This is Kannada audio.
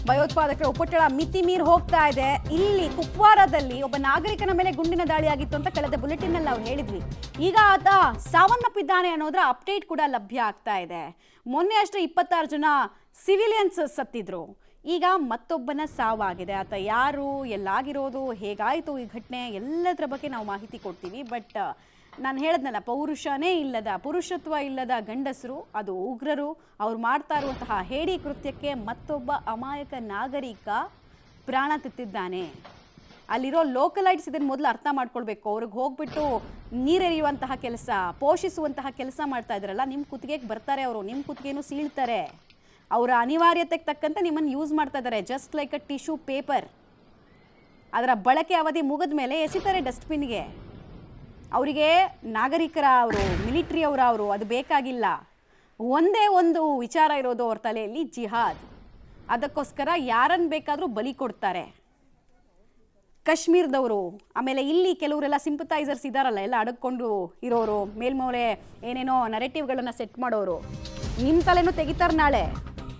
ಭಯೋತ್ಪಾದಕರ ಉಪಟಳ ಮಿತಿ ಮೀರಿ ಹೋಗ್ತಾ ಇದೆ. ಇಲ್ಲಿ ಕುಪ್ವಾರದಲ್ಲಿ ಒಬ್ಬ ನಾಗರಿಕನ ಮೇಲೆ ಗುಂಡಿನ ದಾಳಿ ಆಗಿತ್ತು ಅಂತ ಕಳೆದ ಬುಲೆಟಿನ್ ನಲ್ಲಿ ನಾವು ಹೇಳಿದ್ವಿ. ಈಗ ಆತ ಸಾವನ್ನಪ್ಪಿದ್ದಾನೆ ಅನ್ನೋದರ ಅಪ್ಡೇಟ್ ಕೂಡ ಲಭ್ಯ ಆಗ್ತಾ ಇದೆ. ಮೊನ್ನೆ ಅಷ್ಟೇ 26 ಜನ ಸಿವಿಲಿಯನ್ಸ್ ಸತ್ತಿದ್ರು. ಈಗ ಮತ್ತೊಬ್ಬನ ಸಾವಾಗಿದೆ. ಆತ ಯಾರು, ಎಲ್ಲಾಗಿರೋದು, ಹೇಗಾಯಿತು ಈ ಘಟನೆ, ಎಲ್ಲದರ ಬಗ್ಗೆ ನಾವು ಮಾಹಿತಿ ಕೊಡ್ತೀವಿ. ಬಟ್ ನಾನು ಹೇಳಿದ್ನಲ್ಲ, ಪುರುಷತ್ವ ಇಲ್ಲದ ಗಂಡಸರು, ಅದು ಉಗ್ರರು, ಅವ್ರು ಮಾಡ್ತಾ ಇರುವಂತಹ ಹೇಡಿ ಕೃತ್ಯಕ್ಕೆ ಮತ್ತೊಬ್ಬ ಅಮಾಯಕ ನಾಗರಿಕ ಪ್ರಾಣ ತೆತ್ತಿದ್ದಾನೆ. ಅಲ್ಲಿರೋ ಲೋಕಲೈಟ್ಸ್ ಇದನ್ನು ಮೊದಲು ಅರ್ಥ ಮಾಡ್ಕೊಳ್ಬೇಕು. ಅವ್ರಿಗೆ ಹೋಗ್ಬಿಟ್ಟು ನೀರೆರಿಯುವಂತಹ ಕೆಲಸ, ಪೋಷಿಸುವಂತಹ ಕೆಲಸ ಮಾಡ್ತಾ ಇದ್ರಲ್ಲ, ನಿಮ್ಮ ಕುತ್ತಿಗೆಗೆ ಬರ್ತಾರೆ ಅವರು, ನಿಮ್ಮ ಕುತ್ತಿಗೆನೂ ಸೀಳ್ತಾರೆ. ಅವರ ಅನಿವಾರ್ಯತೆಗೆ ತಕ್ಕಂತೆ ನಿಮ್ಮನ್ನು ಯೂಸ್ ಮಾಡ್ತಾ ಇದ್ದಾರೆ. Just like a tissue paper. ಅದರ ಬಳಕೆ ಅವಧಿ ಮುಗಿದ ಮೇಲೆ ಎಸಿತಾರೆ ಡಸ್ಟ್ಬಿನ್ಗೆ. ಅವರಿಗೆ ಅವರು ಮಿಲಿಟ್ರಿ ಅವರು ಅದು ಬೇಕಾಗಿಲ್ಲ. ಒಂದೇ ಒಂದು ವಿಚಾರ ಇರೋದು ಅವ್ರ ತಲೆಯಲ್ಲಿ, ಜಿಹಾದ್. ಅದಕ್ಕೋಸ್ಕರ ಯಾರನ್ನು ಬೇಕಾದರೂ ಬಲಿ ಕೊಡ್ತಾರೆ. ಕಾಶ್ಮೀರದವರು, ಆಮೇಲೆ ಇಲ್ಲಿ ಕೆಲವರೆಲ್ಲ ಸಿಂಪತೈಸರ್ಸ್ ಇದ್ದಾರಲ್ಲ, ಎಲ್ಲ ಅಡಗ್ಕೊಂಡು ಇರೋರು, ಮೇಲ್ಮೂಲೆ ಏನೇನೋ ನರೇಟಿವ್ಗಳನ್ನು ಸೆಟ್ ಮಾಡೋರು, ನಿಮ್ಮ ತಲೆನೂ ತೆಗಿತಾರೆ ನಾಳೆ.